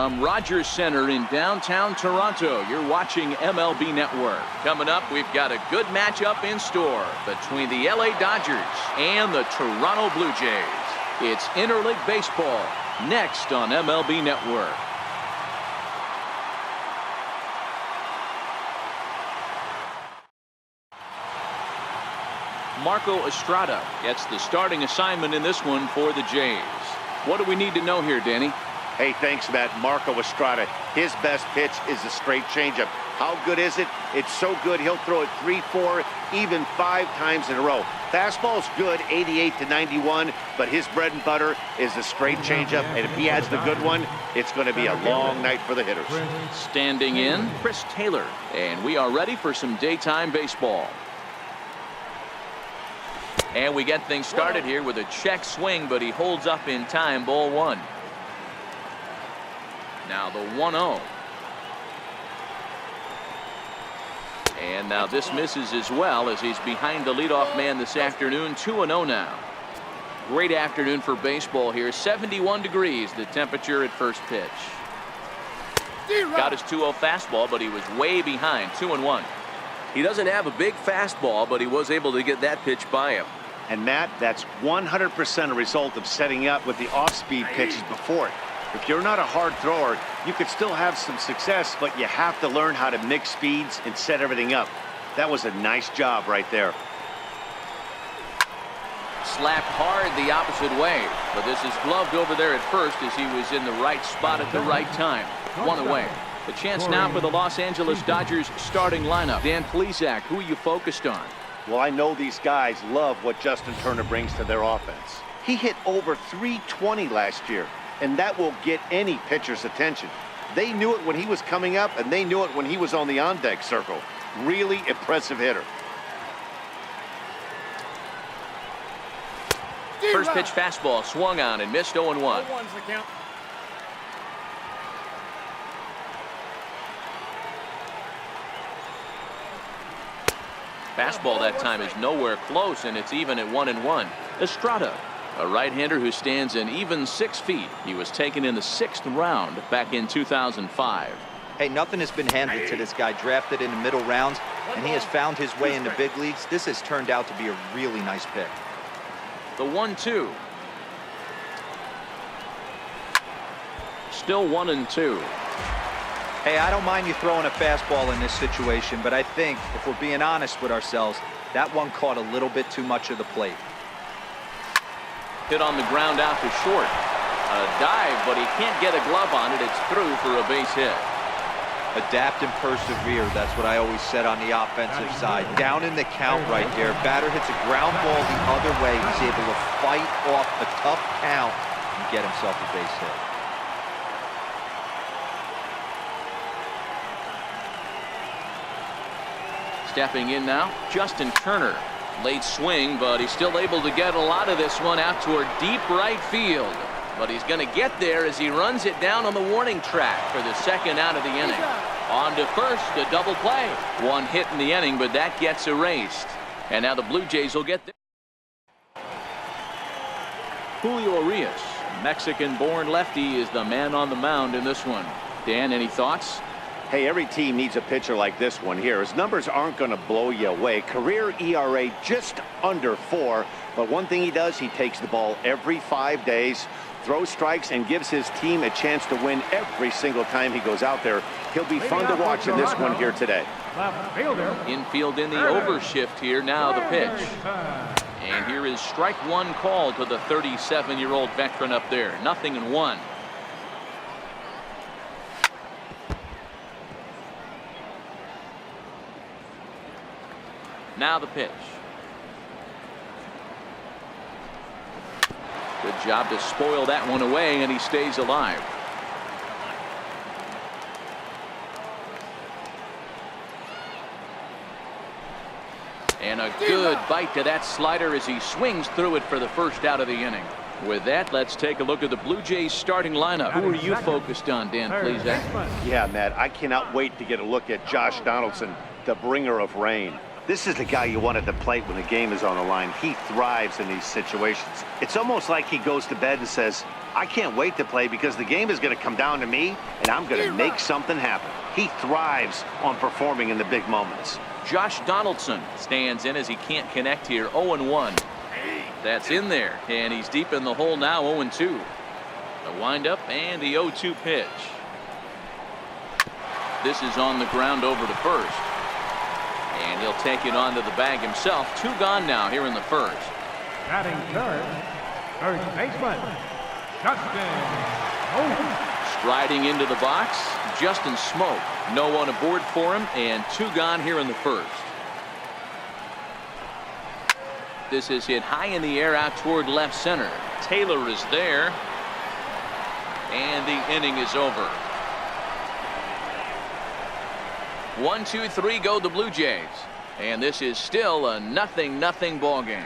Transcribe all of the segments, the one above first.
From Rogers Center in downtown Toronto, you're watching MLB Network. Coming up, we've got a good matchup in store between the LA Dodgers and the Toronto Blue Jays. It's interleague baseball next on MLB Network. Marco Estrada gets the starting assignment in this one for the Jays. What do we need to know here, Danny? Hey, thanks, Matt. Marco Estrada, his best pitch is a straight changeup. How good is it? It's so good he'll throw it 3, 4, even 5 times in a row. Fastball's good, 88 to 91, but his bread and butter is a straight changeup, and if he adds the good one, it's going to be a long night for the hitters. Standing in, Chris Taylor, and we are ready for some daytime baseball. And we get things started here with a check swing, but he holds up in time. Ball 1. Now the 1-0. And now this misses as well as he's behind the leadoff man this afternoon. 2-0 now. Great afternoon for baseball here. 71 degrees the temperature at first pitch. Got his 2-0 fastball, but he was way behind. 2-1. He doesn't have a big fastball, but he was able to get that pitch by him. And Matt, that's 100% a result of setting up with the off-speed pitches before it. If you're not a hard thrower, you could still have some success, but you have to learn how to mix speeds and set everything up. That was a nice job right there. Slapped hard the opposite way, but this is gloved over there at first as he was in the right spot at the right time. 1 away. The chance now for the Los Angeles Dodgers starting lineup. Dan Plesac, who are you focused on? Well, I know these guys love what Justin Turner brings to their offense. He hit over 320 last year, and that will get any pitcher's attention. They knew it when he was coming up, and they knew it when he was on the on-deck circle. Really impressive hitter. First pitch fastball swung on and missed. 0-1. Fastball that time is nowhere close, and it's even at 1-1. Estrada, a right-hander who stands an even 6 feet. He was taken in the 6th round back in 2005. Hey, nothing has been handed to this guy. Drafted in the middle rounds, and he has found his way in the big leagues. This has turned out to be a really nice pick. The 1-2. Still 1-2. Hey, I don't mind you throwing a fastball in this situation, but I think if we're being honest with ourselves, that one caught a little bit too much of the plate. Hit on the ground out to short. A dive, but he can't get a glove on it. It's through for a base hit. Adapt and persevere. That's what I always said on the offensive side. Down in the count right there. Batter hits a ground ball the other way. He's able to fight off a tough count and get himself a base hit. Stepping in now, Justin Turner. Late swing, but he's still able to get a lot of this one out toward deep right field. But he's going to get there as he runs it down on the warning track for the 2nd out of the inning. On to first, a double play. 1 hit in the inning, but that gets erased. And now the Blue Jays will get there. Julio Urias, Mexican-born lefty, is the man on the mound in this one. Dan, any thoughts? Hey, every team needs a pitcher like this one here. His numbers aren't going to blow you away. Career ERA just under 4. But one thing he does, he takes the ball every 5 days, throws strikes, and gives his team a chance to win every single time he goes out there. He'll be fun to watch in this one here today. Infield in the overshift here. Now the pitch. And here is strike 1 call to the 37-year-old veteran up there. 0-1. Now the pitch. Good job to spoil that one away, and he stays alive. And a good bite to that slider as he swings through it for the 1st out of the inning. With that, let's take a look at the Blue Jays starting lineup. Who are you focused on, Dan Plesac? Yeah, Matt, I cannot wait to get a look at Josh Donaldson, the bringer of rain. This is the guy you want at the plate when the game is on the line. He thrives in these situations. It's almost like he goes to bed and says, I can't wait to play because the game is going to come down to me and I'm going to make something happen. He thrives on performing in the big moments. Josh Donaldson stands in as he can't connect here. 0-1. That's in there, and he's deep in the hole now. 0-2. The windup and the 0-2 pitch. This is on the ground over to first. And he'll take it onto the bag himself. 2 gone now here in the first. Batting third, first baseman, Justin. Striding into the box, Justin Smoke. No one aboard for him, and 2 gone here in the first. This is hit high in the air out toward left center. Taylor is there. And the inning is over. 1, 2, 3 go the Blue Jays. And this is still a 0-0 ball game.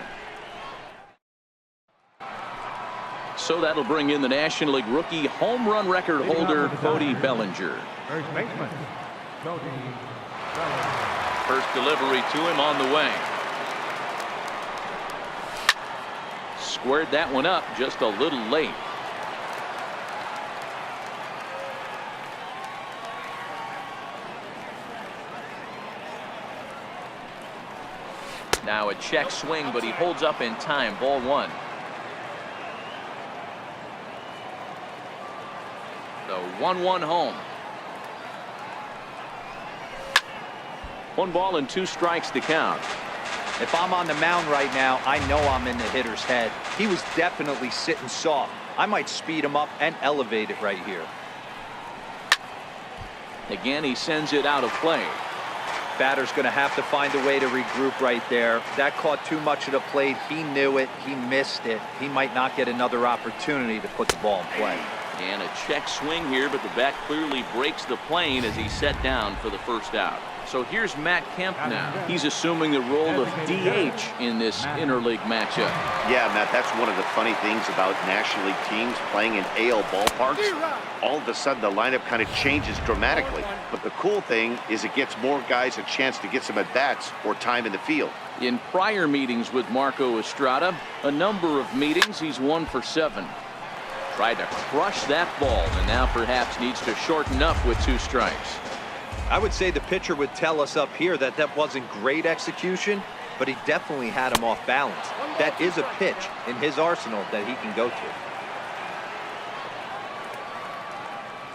So that'll bring in the National League rookie home run record holder Cody Bellinger. First baseman, Cody Bellinger. First delivery to him on the way. Squared that one up just a little late. Now a check swing, but he holds up in time. Ball 1. The 1-1 home. 1 ball and 2 strikes to count. If I'm on the mound right now, I know I'm in the hitter's head. He was definitely sitting soft. I might speed him up and elevate it right here. Again, he sends it out of play. Batter's going to have to find a way to regroup right there. That caught too much of the plate. He knew it. He missed it. He might not get another opportunity to put the ball in play. And a check swing here, but the bat clearly breaks the plane as he's set down for the first out. So here's Matt Kemp now. He's assuming the role of DH in this interleague matchup. Yeah, Matt, that's one of the funny things about National League teams playing in AL ballparks. All of a sudden, the lineup kind of changes dramatically. But the cool thing is it gets more guys a chance to get some at-bats or time in the field. In prior meetings with Marco Estrada, a number of meetings, he's 1 for 7. Tried to crush that ball, and now perhaps needs to shorten up with 2 strikes. I would say the pitcher would tell us up here that that wasn't great execution, but he definitely had him off balance. That is a pitch in his arsenal that he can go to.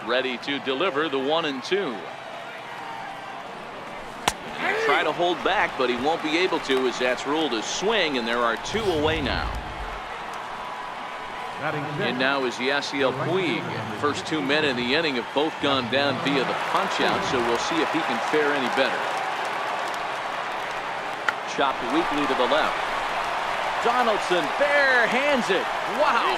Ready to deliver the 1-2. Try to hold back, but he won't be able to as that's ruled a swing, and there are 2 away now. And now is Yasiel Puig. First 2 men in the inning have both gone down via the punch-out, so we'll see if he can fare any better. Chopped weakly to the left. Donaldson bare hands it. Wow.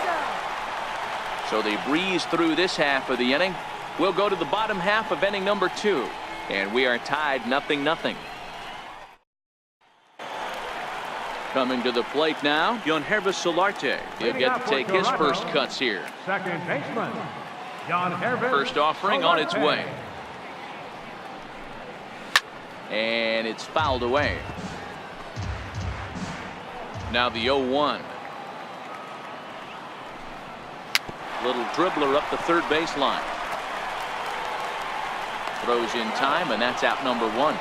So they breeze through this half of the inning. We'll go to the bottom half of inning number 2, and we are tied 0-0. Coming to the plate now, Yonhervis Solarte. He'll get to take his first cuts here. Second baseman, Yonhervis. First offering on its way. And it's fouled away. Now the 0-1. Little dribbler up the third baseline. Throws in time, and that's out number 1.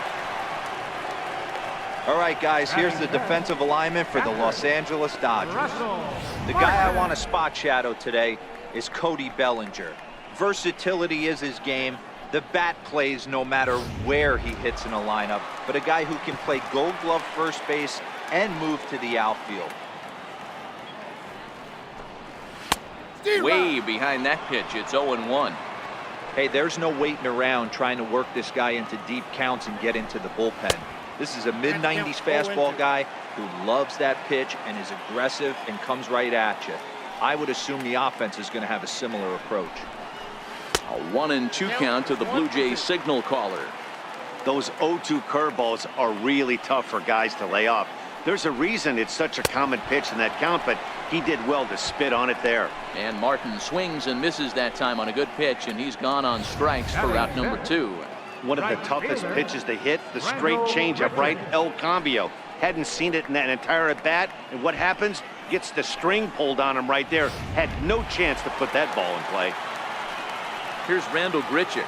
All right, guys, here's the defensive alignment for the Los Angeles Dodgers. The guy I want to spot shadow today is Cody Bellinger. Versatility is his game. The bat plays no matter where he hits in a lineup, but a guy who can play gold glove first base and move to the outfield. Way behind that pitch, it's 0-1. Hey, there's no waiting around trying to work this guy into deep counts and get into the bullpen. This is a mid-90s fastball guy who loves that pitch and is aggressive and comes right at you. I would assume the offense is going to have a similar approach. A 1-2 count to the Blue Jays signal caller. Those 0-2 curveballs are really tough for guys to lay off. There's a reason it's such a common pitch in that count, but he did well to spit on it there. And Martin swings and misses that time on a good pitch, and he's gone on strikes for route number 2. One of the toughest pitches to hit, the straight changeup, right? El Cambio. Hadn't seen it in that entire at bat, and what happens? Gets the string pulled on him right there. Had no chance to put that ball in play. Here's Randall Grichuk.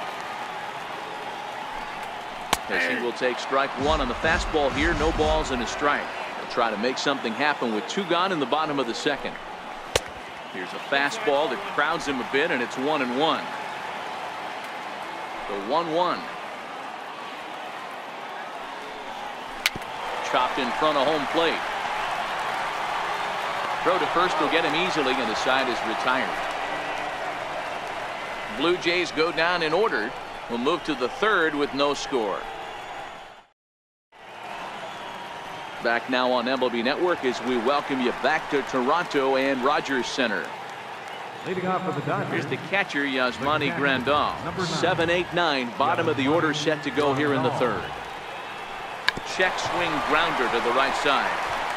As he will take strike one on the fastball here. No balls and a strike. He'll try to make something happen with 2 gone in the bottom of the second. Here's a fastball that crowds him a bit, and it's 1-1. The 1-1. Chopped in front of home plate. Throw to first will get him easily, and the side is retired. Blue Jays go down in order. We'll move to the third with no score. Back now on MLB Network as we welcome you back to Toronto and Rogers Center. Leading off for the Dodgers. Here's the catcher, Yasmani Grandal. 7, 8, 9, bottom of the order set to go here in the third. Check swing grounder to the right side.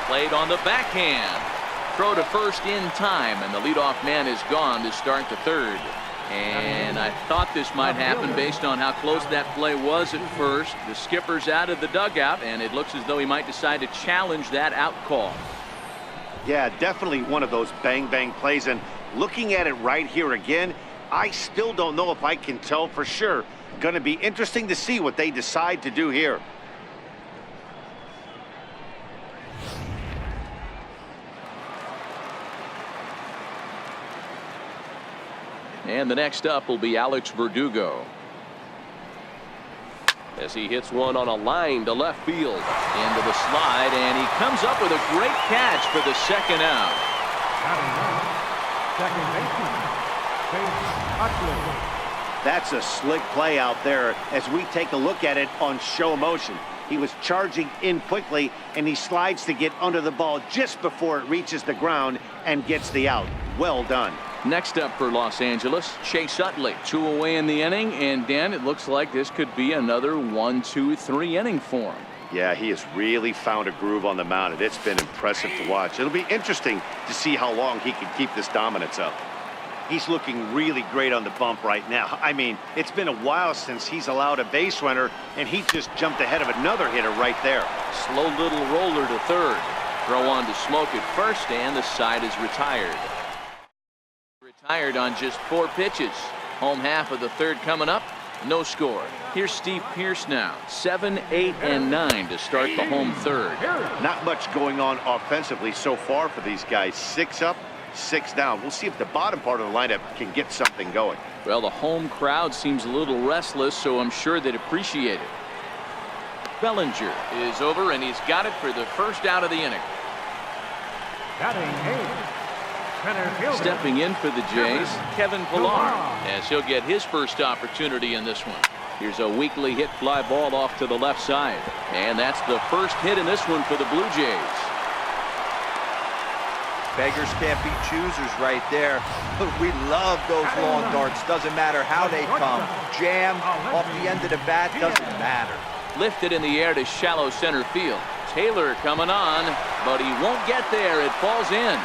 Played on the backhand. Throw to first in time, and the leadoff man is gone to start the third. And I thought this might happen based on how close that play was at first. The skipper's out of the dugout, and it looks as though he might decide to challenge that out call. Yeah, definitely one of those bang-bang plays. And looking at it right here again, I still don't know if I can tell for sure. Going to be interesting to see what they decide to do here. And the next up will be Alex Verdugo. As he hits one on a line to left field. Into the slide, and he comes up with a great catch for the second out. Second baseman, That's a slick play out there as we take a look at it on show motion. He was charging in quickly, and he slides to get under the ball just before it reaches the ground and gets the out. Well done. Next up for Los Angeles, Chase Utley. 2 away in the inning, and Dan, it looks like this could be another 1, 2, 3 inning for him. Yeah, he has really found a groove on the mound, and it's been impressive to watch. It'll be interesting to see how long he can keep this dominance up. He's looking really great on the bump right now. I mean, it's been a while since he's allowed a base runner, and he just jumped ahead of another hitter right there. Slow little roller to third. Throw on to Smoke at first, and the side is retired. Retired on just 4 pitches. Home half of the third coming up. No score. Here's Steve Pearce now. 7, 8, and 9 to start the home third. Not much going on offensively so far for these guys. 6 up, 6 down. We'll see if the bottom part of the lineup can get something going. Well, the home crowd seems a little restless, so I'm sure they'd appreciate it. Bellinger is over, and he's got it for the first out of the inning. batting 8. Stepping in for the Jays, Kevin Pillar, as he'll get his first opportunity in this one. Here's a weakly hit fly ball off to the left side, and that's the first hit in this one for the Blue Jays. Beggars can't be choosers right there. We love those long darts. Doesn't matter how they come. Jam off the end of the bat, doesn't matter. Lifted in the air to shallow center field. Taylor coming on, but he won't get there. It falls in.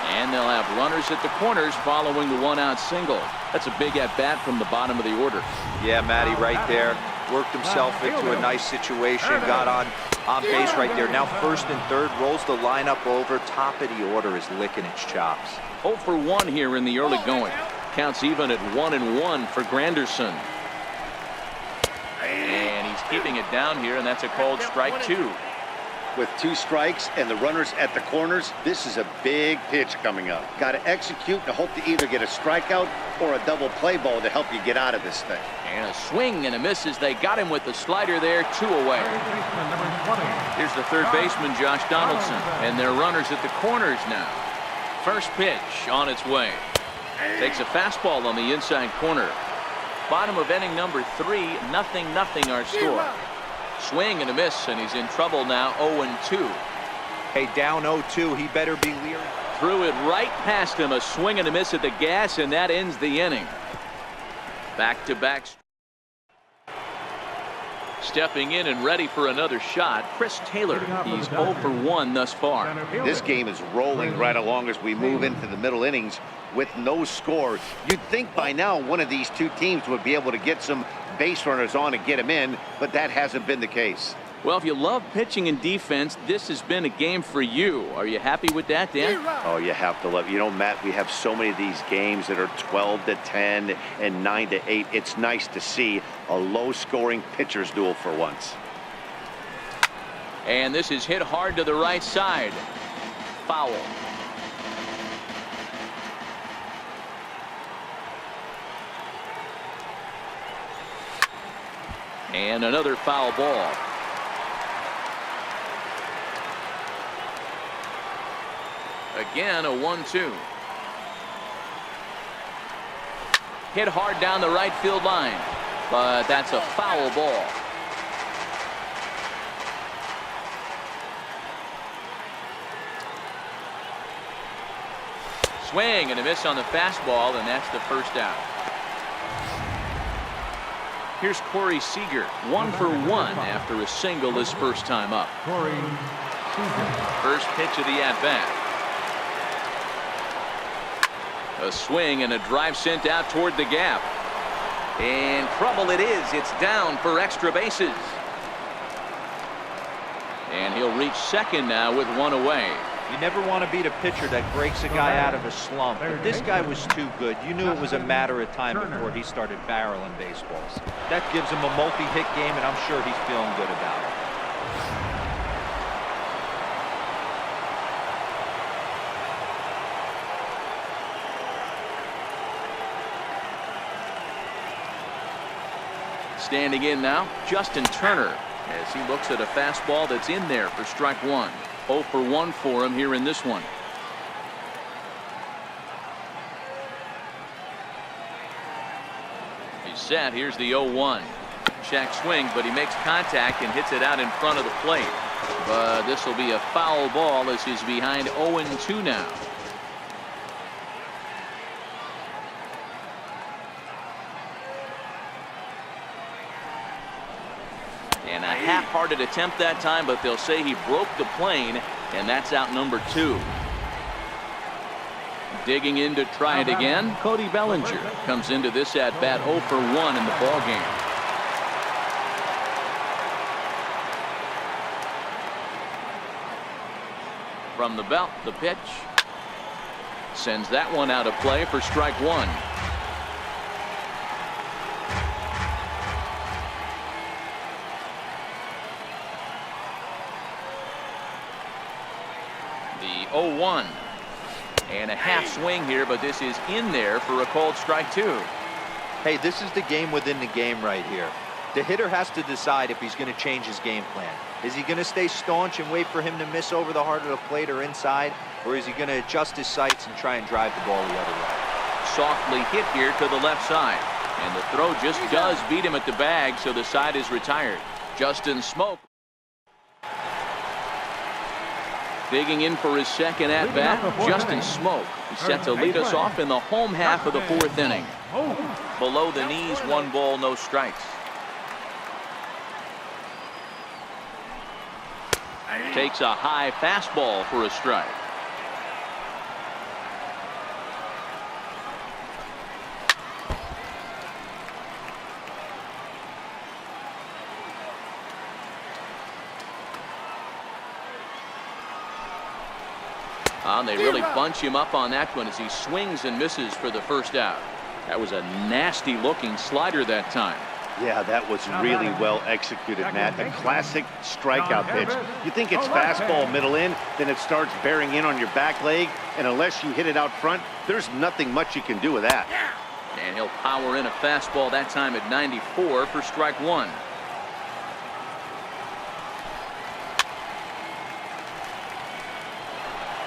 And they'll have runners at the corners following the 1-out single. That's a big at-bat from the bottom of the order. Yeah, Matty, right there. Worked himself into a nice situation. Got on base right there. Now first and third. Rolls the lineup over. Top of the order is licking its chops. 0 for 1 here in the early going. Counts even at 1-1 for Granderson. And he's keeping it down here, and that's a called strike 2. With 2 strikes and the runners at the corners, this is a big pitch coming up. Got to execute and hope to either get a strikeout or a double play ball to help you get out of this thing. And a swing and a miss as they got him with the slider there. 2 away. Here's the third baseman, Josh Donaldson, and their runners at the corners now. First pitch on its way. Takes a fastball on the inside corner. Bottom of inning number 3, 0-0 our score. Swing and a miss, and he's in trouble now. 0-2. Hey, down 0-2. He better be leery. Threw it right past him. A swing and a miss at the gas, and that ends the inning. Back-to-back. Stepping in and ready for another shot, Chris Taylor. He's 0 for 1 thus far. This game is rolling right along as we move into the middle innings with no score. You'd think by now one of these two teams would be able to get some base runners on and get them in, but that hasn't been the case. Well, if you love pitching and defense, this has been a game for you. Are you happy with that, Dan? Oh, you have to love it. You know, Matt, we have so many of these games that are 12 to 10 and 9 to 8. It's nice to see a low-scoring pitcher's duel for once. And this is hit hard to the right side. Foul. And another foul ball. Again, a 1-2. Hit hard down the right field line, but that's a foul ball. Swing and a miss on the fastball, and that's the first out. Here's Corey Seager, 1 for 1 after a single his first time up. First pitch of the at-bat. A swing and a drive sent out toward the gap. And trouble it is. It's down for extra bases. And he'll reach second now with one away. You never want to beat a pitcher that breaks a guy out of a slump. But this guy was too good. You knew it was a matter of time before he started barreling baseballs. That gives him a multi-hit game, and I'm sure he's feeling good about it. Standing in now, Justin Turner, as he looks at a fastball that's in there for strike one. 0 for 1 for him here in this one. He's set. Here's the 0-1. Check swing, but he makes contact and hits it out in front of the plate. But this will be a foul ball as he's behind 0-2 now. And a half-hearted attempt that time, but they'll say he broke the plane, and that's out number 2. Digging in to try it again, Cody Bellinger comes into this at-bat 0 for 1 in the ballgame. From the belt, the pitch. Sends that one out of play for strike one. The 0-1. And a half swing here, but this is in there for a called strike two. Hey, this is the game within the game right here. The hitter has to decide if he's going to change his game plan. Is he going to stay staunch and wait for him to miss over the heart of the plate or inside? Or is he going to adjust his sights and try and drive the ball the other way? Softly hit here to the left side. And the throw just does beat him at the bag, so the side is retired. Justin Smoak digging in for his second at-bat. Justin Smoak is set to lead us off in the home half of the fourth inning. Below the knees, 1 ball, no strikes. Takes a high fastball for a strike. They really bunch him up on that one as he swings and misses for the first out. That was a nasty looking slider that time. Yeah, that was really well executed, Matt. A classic strikeout pitch. You think it's fastball middle in, then it starts bearing in on your back leg, and unless you hit it out front, there's nothing much you can do with that. And he'll power in a fastball that time at 94 for strike one.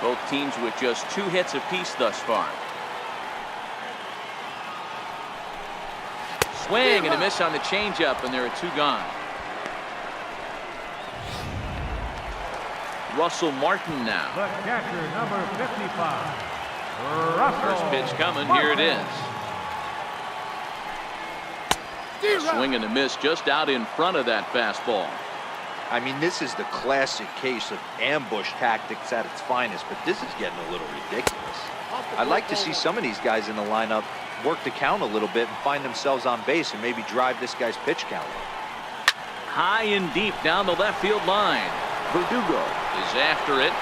Both teams with just 2 hits apiece thus far. Swing and a miss on the changeup, and there are 2 gone. Russell Martin now. The catcher, number 55. First pitch coming. Here it is. A swing and a miss just out in front of that fastball. I mean, this is the classic case of ambush tactics at its finest, but this is getting a little ridiculous. I'd like to see some of these guys in the lineup work the count a little bit and find themselves on base and maybe drive this guy's pitch count. High and deep down the left field line. Verdugo is after it.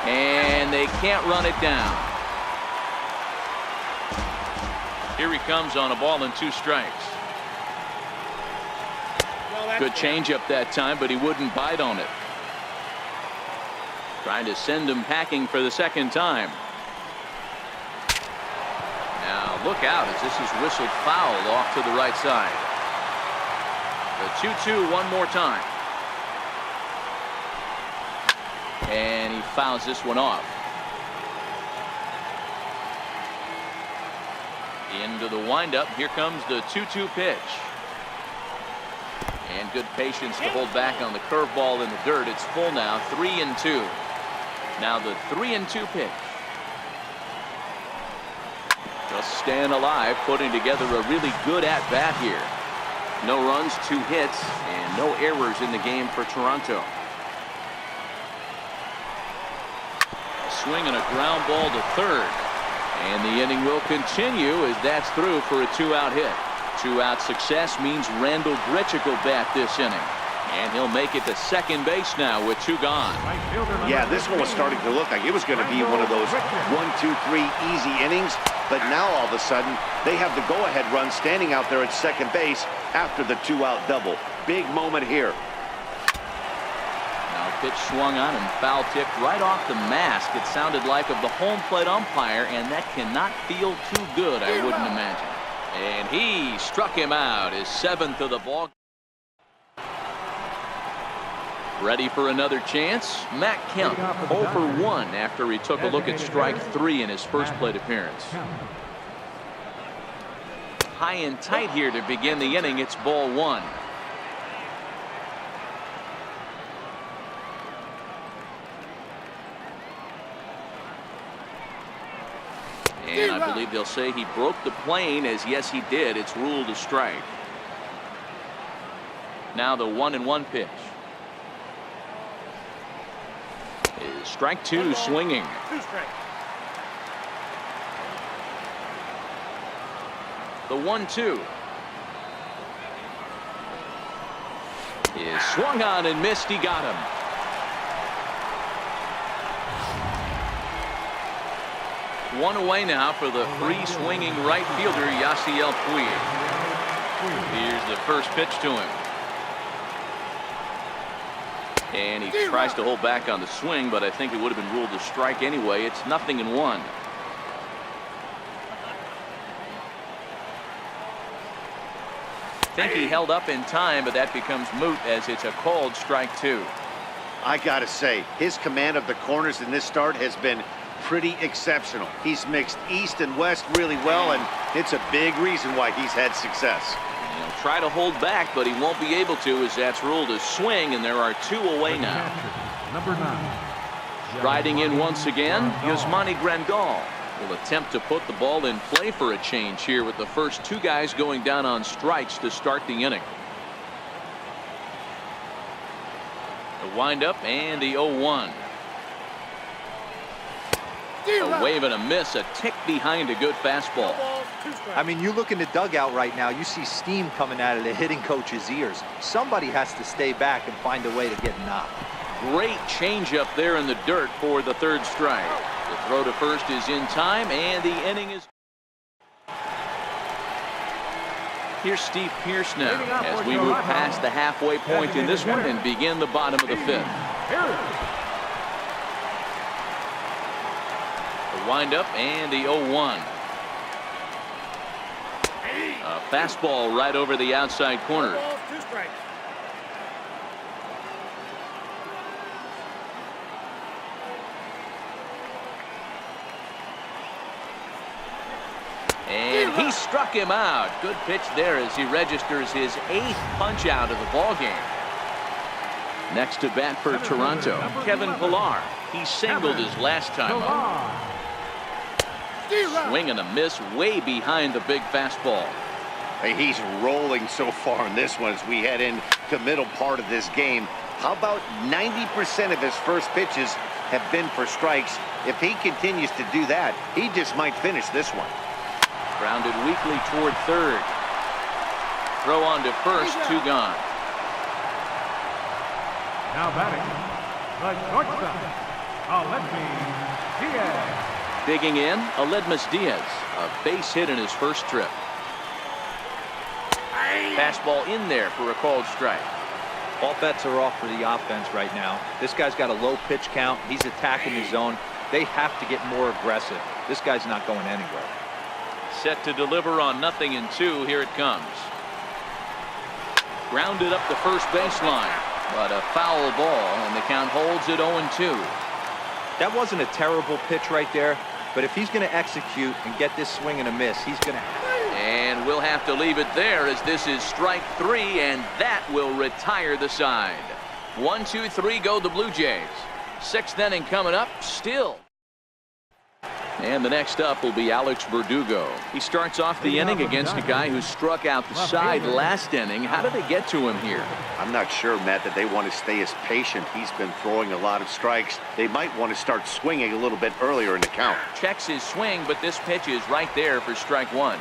And they can't run it down. Here he comes on a ball and 2 strikes. Good changeup that time, but he wouldn't bite on it. Trying to send him packing for the second time. Now look out as this is whistled foul off to the right side. The 2-2 one more time. And he fouls this one off. Into the windup. Here comes the 2-2 pitch. And good patience to hold back on the curveball in the dirt. It's full now, 3-2. Now the 3-2 pitch. Just staying alive, putting together a really good at-bat here. No runs, 2 hits, and no errors in the game for Toronto. A swing and a ground ball to third. And the inning will continue as that's through for a 2-out hit. 2-out success means Randall Grichuk will bat this inning. And he'll make it to second base now with 2 gone. Yeah, this one was starting to look like it was going to be one of those 1, 2, 3 easy innings. But now all of a sudden, they have the go-ahead run standing out there at second base after the 2-out double. Big moment here. Now pitch swung on and foul tipped right off the mask. It sounded like of the home plate umpire, and that cannot feel too good, I wouldn't imagine. And he struck him out, his 7th of the ball. Ready for another chance? Matt Kemp 0 for 1 after he took a look at strike 3 in his first plate appearance. High and tight here to begin the inning. It's ball 1. And I believe they'll say he broke the plane, as yes he did. It's ruled a strike. Now the 1-1 pitch. Is strike 2 swinging. 2 strikes. The 1-2 is swung on and missed. He got him. One away now for the free swinging right fielder Yasiel Puig. Here's the first pitch to him. And he tries to hold back on the swing, but I think it would have been ruled a strike anyway. It's 0-1. I think he held up in time, but that becomes moot as it's a called strike 2. I got to say, his command of the corners in this start has been pretty exceptional. He's mixed east and west really well, and it's a big reason why he's had success. He'll try to hold back, but he won't be able to, as that's ruled a swing, and there are 2 away now. Number 9. Riding in once again, Yasmani Grandal will attempt to put the ball in play for a change here with the first 2 guys going down on strikes to start the inning. The windup and the 0-1. A wave and a miss, a tick behind a good fastball. I mean, you look in the dugout right now, you see steam coming out of the hitting coach's ears. Somebody has to stay back and find a way to get knocked. Great changeup there in the dirt for the 3rd strike. The throw to first is in time, and the inning is. Here's Steve Pearce now as we move past the halfway point in this one and begin the bottom of the 5th. The windup and the 0-1. A fastball right over the outside corner. 2 strikes. And he struck him out. Good pitch there as he registers his 8th punch out of the ball game. Next to bat for Toronto, Kevin Pillar. He singled his last time up. Swing and a miss way behind the big fastball. He's rolling so far in this one as we head into the middle part of this game. How about 90% of his first pitches have been for strikes? If he continues to do that, he just might finish this one. Grounded weakly toward third. Throw on to first, 2 gone. Now batting, the shortstop, Aledmys Diaz. Digging in, Aledmys Diaz. A base hit in his first trip. Fastball in there for a called strike. All bets are off for the offense right now. This guy's got a low pitch count. He's attacking his zone. They have to get more aggressive. This guy's not going anywhere. Set to deliver on 0-2. Here it comes. Grounded up the first baseline, but a foul ball, and the count holds at 0-2. That wasn't a terrible pitch right there, but if he's going to execute and get this swing and a miss, he's going to have. And we'll have to leave it there as this is strike 3, and that will retire the side. 1-2-3 go the Blue Jays. 6th inning coming up still. And the next up will be Alex Verdugo. He starts off the inning against a guy who struck out the side last inning. How did they get to him here? I'm not sure, Matt, that they want to stay as patient. He's been throwing a lot of strikes. They might want to start swinging a little bit earlier in the count. Checks his swing, but this pitch is right there for strike 1.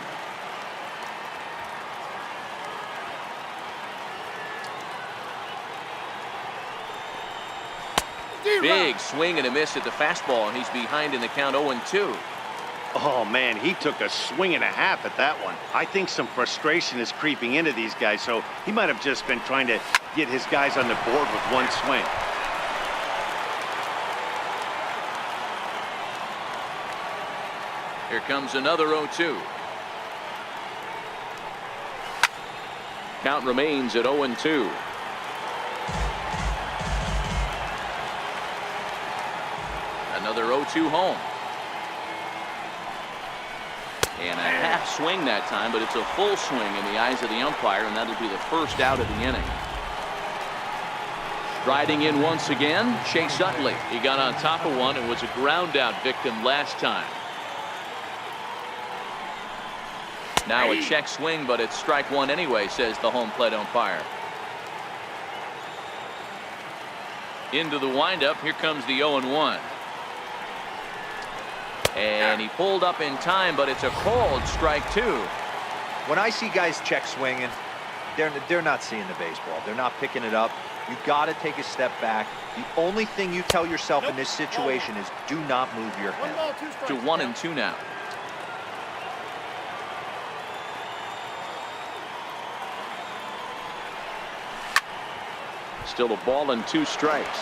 Big swing and a miss at the fastball, and he's behind in the count 0-2. Oh, man, he took a swing and a half at that one. I think some frustration is creeping into these guys, so he might have just been trying to get his guys on the board with one swing. Here comes another 0-2. Count remains at 0-2. Another 0-2 home. And a half swing that time, but it's a full swing in the eyes of the umpire, and that'll be the first out of the inning. Riding in once again, Chase Utley. He got on top of one and was a ground out victim last time. Now a check swing, but it's strike 1 anyway, says the home plate umpire. Into the windup, here comes the 0-1. And he pulled up in time, but it's a called strike 2. When I see guys check swinging, they're not seeing the baseball. They're not picking it up. You got to take a step back. The only thing you tell yourself in this situation is do not move your head. To 1-2 now. Still a ball and 2 strikes.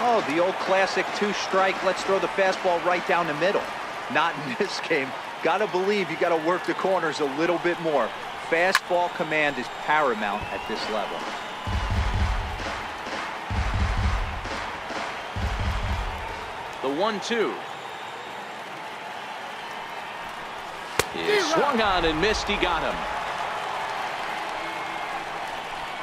Oh, the old classic 2-strike. Let's throw the fastball right down the middle. Not in this game. Got to believe you got to work the corners a little bit more. Fastball command is paramount at this level. The 1-2. He swung on and missed. He got him.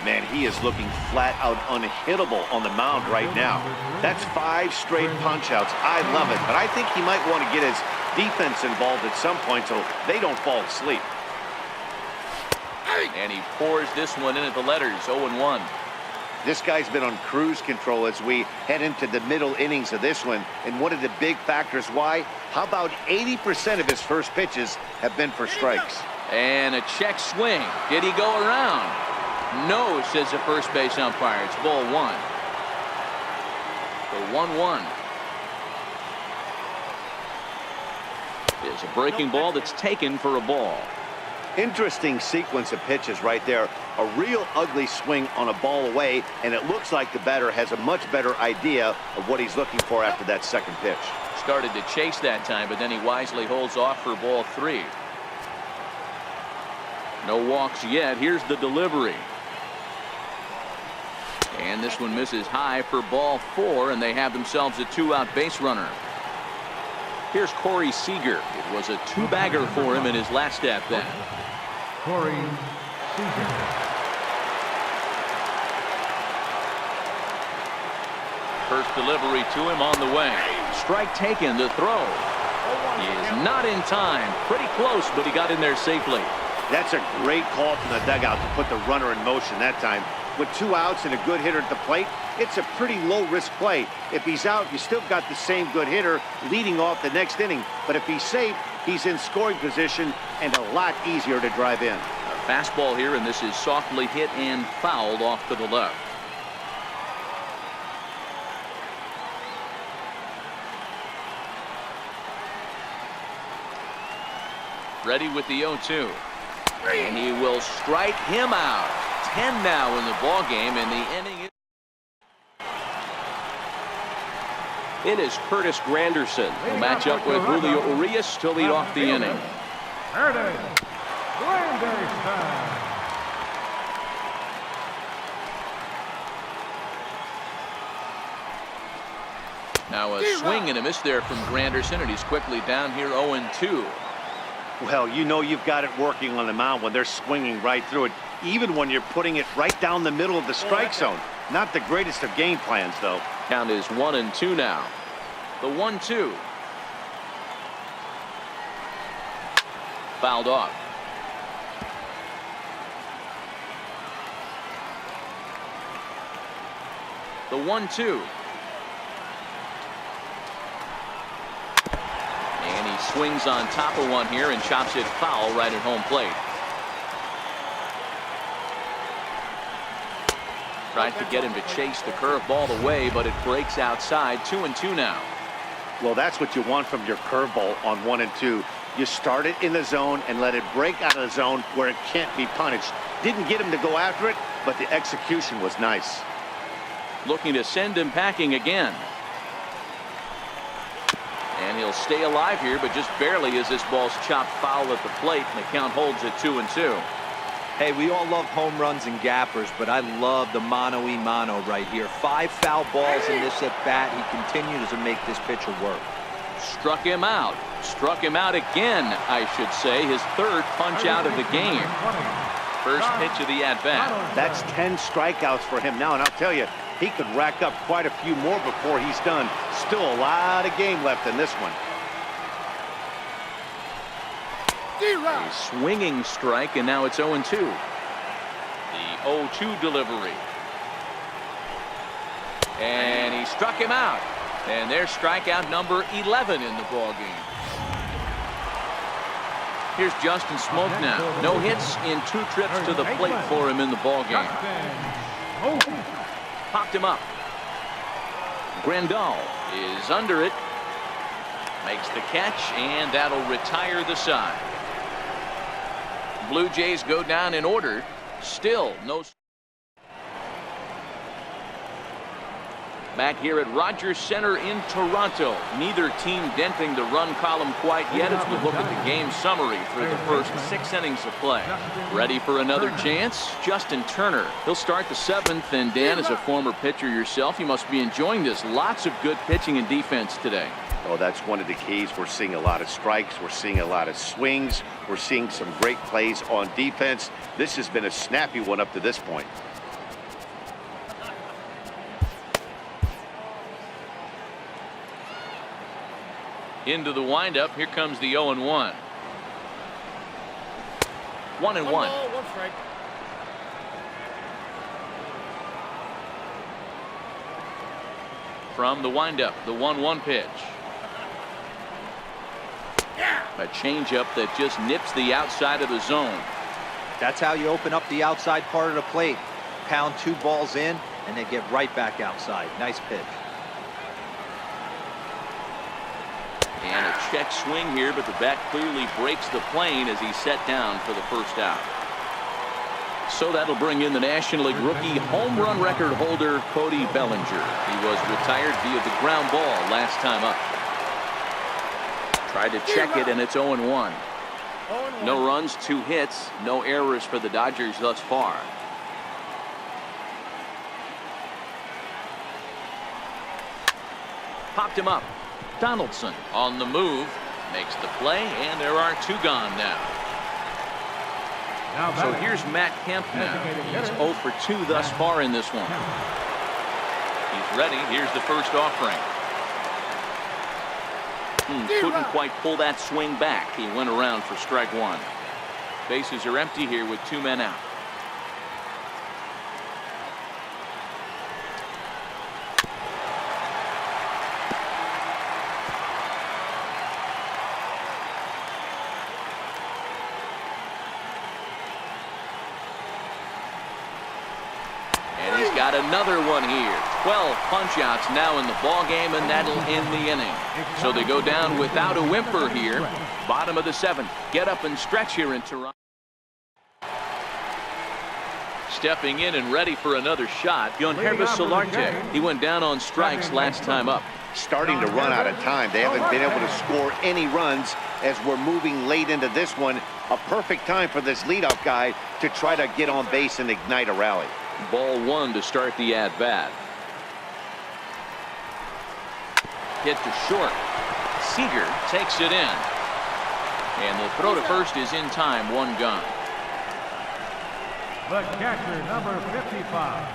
Man, he is looking flat out unhittable on the mound right now. That's 5 straight punch-outs. I love it, but I think he might want to get his defense involved at some point so they don't fall asleep. And he pours this one in at the letters, 0-1. This guy's been on cruise control as we head into the middle innings of this one. And one of the big factors why, how about 80% of his first pitches have been for strikes? And a check swing. Did he go around? No, says the first base umpire. It's ball 1. The 1-1. Is a breaking ball that's taken for a ball. Interesting sequence of pitches right there. A real ugly swing on a ball away, and it looks like the batter has a much better idea of what he's looking for after that second pitch. Started to chase that time, but then he wisely holds off for ball 3. No walks yet. Here's the delivery. And this one misses high for ball 4, and they have themselves a 2-out base runner. Here's Corey Seager. It was a 2-bagger for him in his last at-bat. Corey Seager. First delivery to him on the way. Strike taken. The throw. He is not in time. Pretty close, but he got in there safely. That's a great call from the dugout to put the runner in motion that time. With 2 outs and a good hitter at the plate, it's a pretty low-risk play. If he's out, you still got the same good hitter leading off the next inning. But if he's safe, he's in scoring position and a lot easier to drive in. A fastball here, and this is softly hit and fouled off to the left. Ready with the 0-2. And he will strike him out. 10 now in the ball game, and the inning. It is Curtis Granderson who match up with Julio Urias to lead off the inning. Curtis Granderson. Now a swing and a miss there from Granderson, and he's quickly down here 0-2. Well, you know you've got it working on the mound when they're swinging right through it, even when you're putting it right down the middle of the strike zone. Not the greatest of game plans, though. Count is 1-2 now. The 1-2. Fouled off. The 1-2. And he swings on top of one here and chops it foul right at home plate. Tried to get him to chase the curveball away, but it breaks outside. 2-2 now. Well, that's what you want from your curveball on 1 and 2. You start it in the zone and let it break out of the zone where it can't be punished. Didn't get him to go after it, but the execution was nice. Looking to send him packing again. And he'll stay alive here, but just barely as this ball's chopped foul at the plate, and the count holds at 2-2. Hey, we all love home runs and gappers, but I love the mano-y-mano right here. 5 foul balls in this at-bat. He continues to make this pitcher work. Struck him out. Struck him out again, I should say. His 3rd punch out of the game. First pitch of the at-bat. That's 10 strikeouts for him now, and I'll tell you, he could rack up quite a few more before he's done. Still a lot of game left in this one. A swinging strike, and now it's 0-2. The 0-2 delivery. And he struck him out. And there's strikeout number 11 in the ball game. Here's Justin Smoke now. No hits in 2 trips to the plate for him in the ball game. Popped him up. Grandal is under it. Makes the catch, and that'll retire the side. Blue Jays go down in order. Still no. Back here at Rogers Center in Toronto. Neither team denting the run column quite yet as we look at the game summary through the first 6 innings of play. Ready for another chance? Justin Turner. He'll start the 7th, and Dan, as a former pitcher yourself, you must be enjoying this. Lots of good pitching and defense today. Oh, that's one of the keys. We're seeing a lot of strikes. We're seeing a lot of swings. We're seeing some great plays on defense. This has been a snappy one up to this point. Into the windup. Here comes the 0-1. 1-1. From the windup, the 1-1 pitch. A changeup that just nips the outside of the zone. That's how you open up the outside part of the plate. Pound 2 balls in, and they get right back outside. Nice pitch. And a check swing here, but the bat clearly breaks the plane as he's set down for the first out. So that'll bring in the National League rookie home run record holder Cody Bellinger. He was retired via the ground ball last time up. Tried to check it, and it's 0-1. No runs, 2 hits, no errors for the Dodgers thus far. Popped him up. Donaldson on the move, makes the play, and there are 2 gone now. So here's Matt Kemp now. He's 0 for 2 thus far in this one. He's ready. Here's the first offering. Couldn't quite pull that swing back. He went around for strike 1. Bases are empty here with 2 men out. And he's got another one here. 12 punch-outs now in the ball game, and that'll end the inning. So they go down without a whimper here. Bottom of the 7th. Get up and stretch here in Toronto. Stepping in and ready for another shot, Yonhervis Solarte. He went down on strikes last time up. Starting to run out of time. They haven't been able to score any runs as we're moving late into this one. A perfect time for this leadoff guy to try to get on base and ignite a rally. Ball 1 to start the at-bat. Hit to short. Seager takes it in. And the throw to first is in time. 1 gone. The catcher, number 55,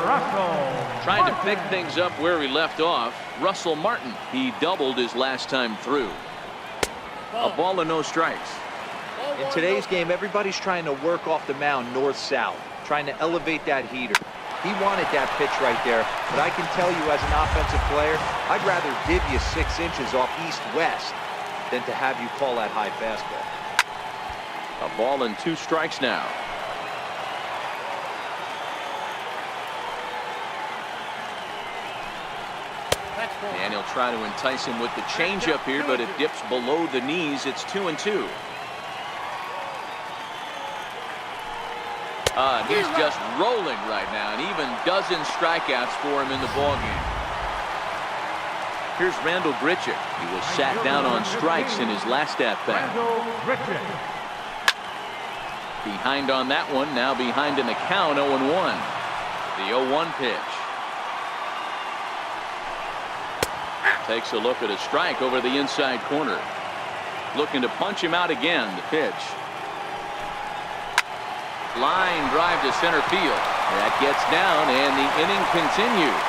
Russell. Trying to pick things up where he left off. Russell Martin. He doubled his last time through. A ball and no strikes. In today's game, everybody's trying to work off the mound north-south, trying to elevate that heater. He wanted that pitch right there, but I can tell you as an offensive player, I'd rather give you 6 inches off east-west than to have you call that high fastball. A ball and 2 strikes now. And he'll try to entice him with the changeup here, but it dips below the knees. It's 2-2. He's just rolling right now, and even dozen strikeouts for him in the ballgame. Here's Randall Grichuk. He was sat down on strikes in his last at-bat. Behind on that one, now behind in the count, 0-1. The 0-1 pitch. Takes a look at a strike over the inside corner. Looking to punch him out again. The pitch. Line drive to center field. That gets down, and the inning continues.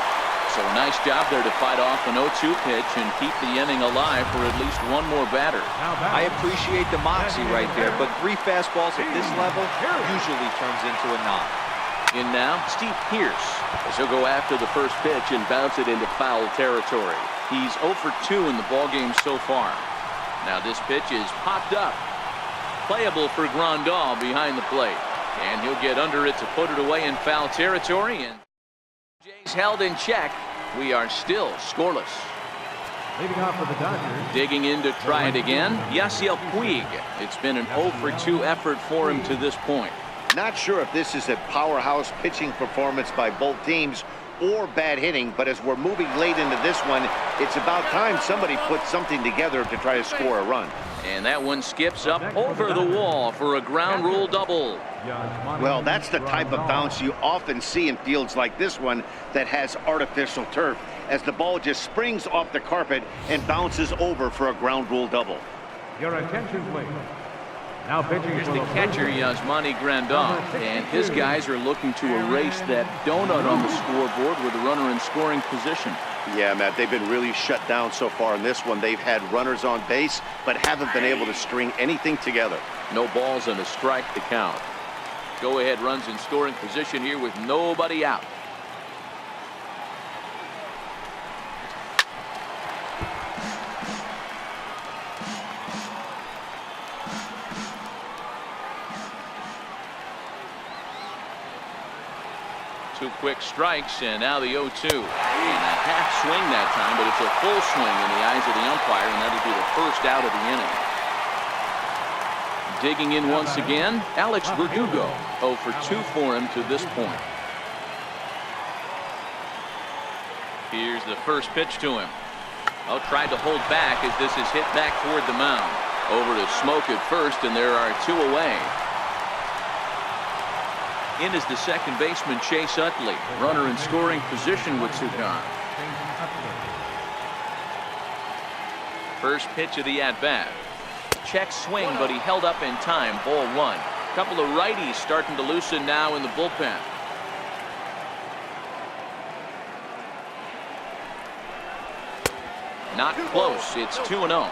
So a nice job there to fight off an 0-2 pitch and keep the inning alive for at least one more batter. I appreciate the moxie right there, but 3 fastballs at this level usually turns into a knock. In now, Steve Pearce, as he'll go after the first pitch and bounce it into foul territory. He's 0 for 2 in the ballgame so far. Now this pitch is popped up. Playable for Grandal behind the plate. And he'll get under it to put it away in foul territory. And Jays held in check. We are still scoreless. Leading off for the Dodgers. Digging in to try it again, Yasiel Puig. It's been an 0 for 2 effort for him to this point. Not sure if this is a powerhouse pitching performance by both teams or bad hitting, but as we're moving late into this one, it's about time somebody puts something together to try to score a run. And that one skips up over the wall for a ground rule double. Well, that's the type of bounce you often see in fields like this one that has artificial turf, as the ball just springs off the carpet and bounces over for a ground rule double. Your attention, please. Now pitching. Here's the catcher, Yasmani Grandal, and his guys are looking to erase that donut on the scoreboard with a runner in scoring position. Yeah, Matt, they've been really shut down so far in this one. They've had runners on base, but haven't been able to string anything together. No balls and a strike to count. Go-ahead runs in scoring position here with nobody out. Two quick strikes, and now the 0-2. And a half swing that time, but it's a full swing in the eyes of the umpire, and that'll be the first out of the inning. Digging in once again, Alex Verdugo. 0 for 2 for him to this point. Here's the first pitch to him. Oh, tried to hold back as this is hit back toward the mound. Over to Smoke at first, and there are 2 away. In is the second baseman, Chase Utley. Runner in scoring position with 2 gone. First pitch of the at-bat. Check swing, but he held up in time. Ball 1. Couple of righties starting to loosen now in the bullpen. Not close. It's 2-0.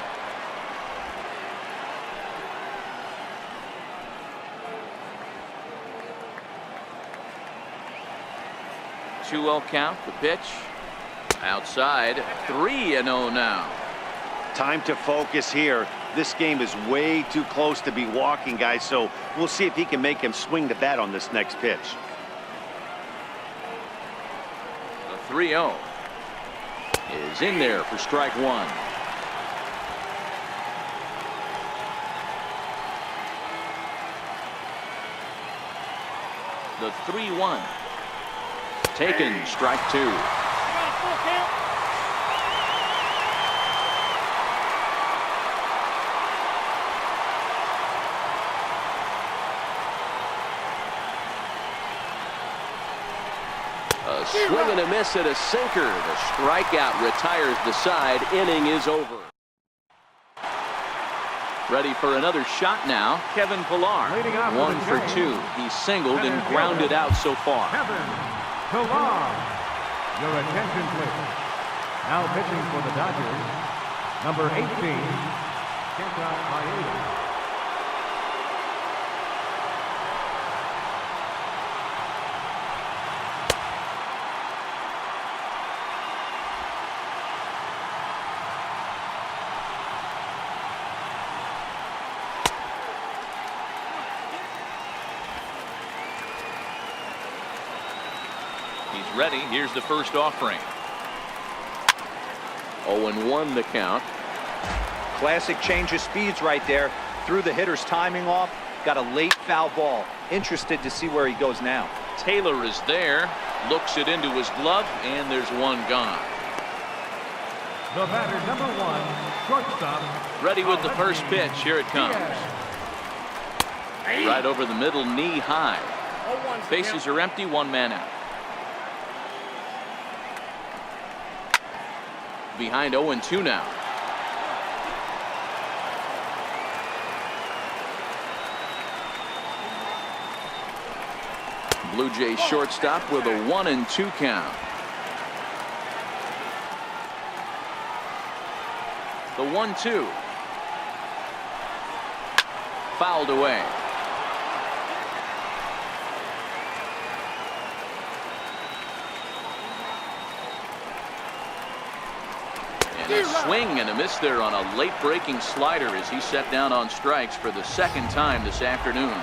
2-0 count. The pitch outside. 3-0 now. Time to focus here. This game is way too close to be walking, guys, so we'll see if he can make him swing the bat on this next pitch. The 3-0 is in there for strike one. The 3-1 taken, strike two. A swing and a miss at a sinker. The strikeout retires the side. Inning is over. Ready for another shot now. Kevin Pillar. 1 for 2. He's singled and grounded out so far. Kevin Pillar. Your attention, please. Now pitching for the Dodgers, number 18, Kenta Maeda. He's ready. Here's the first offering. 0-1 the count. Classic change of speeds right there. Threw the hitter's timing off. Got a late foul ball. Interested to see where he goes now. Taylor is there. Looks it into his glove, and there's one gone. The batter, number 1, shortstop. Ready with the first pitch. Here it comes. Right over the middle, knee high. Bases are empty, one man out. Behind 0-2 now. Blue Jays shortstop with a 1-2 count. The 1-2. Fouled away. A swing and a miss there on a late breaking slider as he set down on strikes for the second time this afternoon.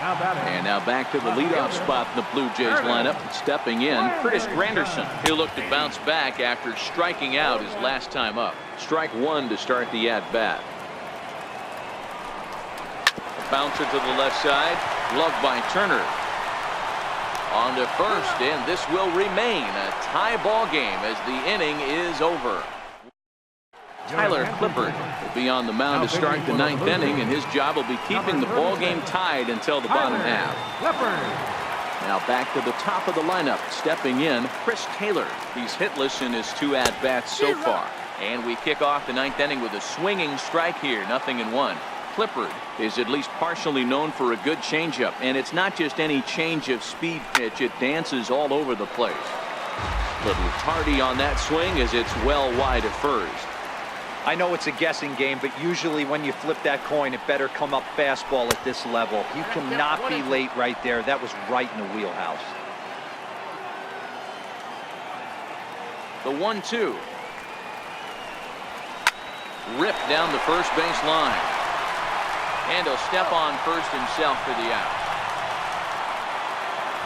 And now back to the leadoff spot in the Blue Jays lineup. Stepping in, Curtis Granderson. He'll look to bounce back after striking out his last time up. Strike one to start the at-bat. Bouncer to the left side. Gloved by Turner. On to first, and this will remain a tie ball game as the inning is over. Tyler Clippard will be on the mound to start the ninth inning, and his job will be keeping the ball game tied until the bottom half. Now back to the top of the lineup. Stepping in, Chris Taylor. He's hitless in his 2 at-bats so far. And we kick off the ninth inning with a swinging strike here, 0-1. Clippard is at least partially known for a good changeup, and it's not just any change of speed pitch. It dances all over the place. Little tardy on that swing as it's well wide of first. I know it's a guessing game, but usually when you flip that coin, it better come up fastball at this level. You cannot be late right there. That was right in the wheelhouse. The 1-2. Ripped down the first base line. And he'll step on first himself for the out.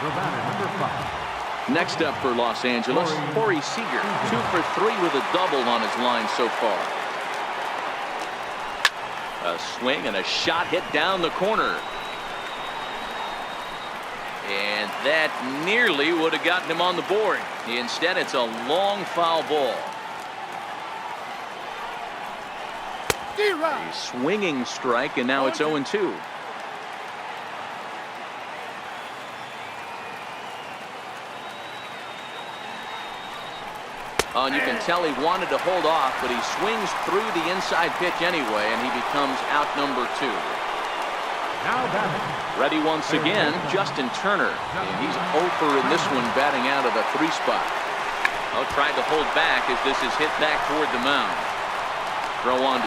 The batter, number 5. Next up for Los Angeles, Corey Seager. 2 for 3 with a double on his line so far. A swing and a shot hit down the corner. And that nearly would have gotten him on the board. Instead, it's a long foul ball. A swinging strike, and now it's 0-2. And you can tell he wanted to hold off, but he swings through the inside pitch anyway, and he becomes out number 2. Now batting. Ready once again, Justin Turner. And he's 0 for in this one, batting out of the 3 spot. Tried to hold back as this is hit back toward the mound. Throw on to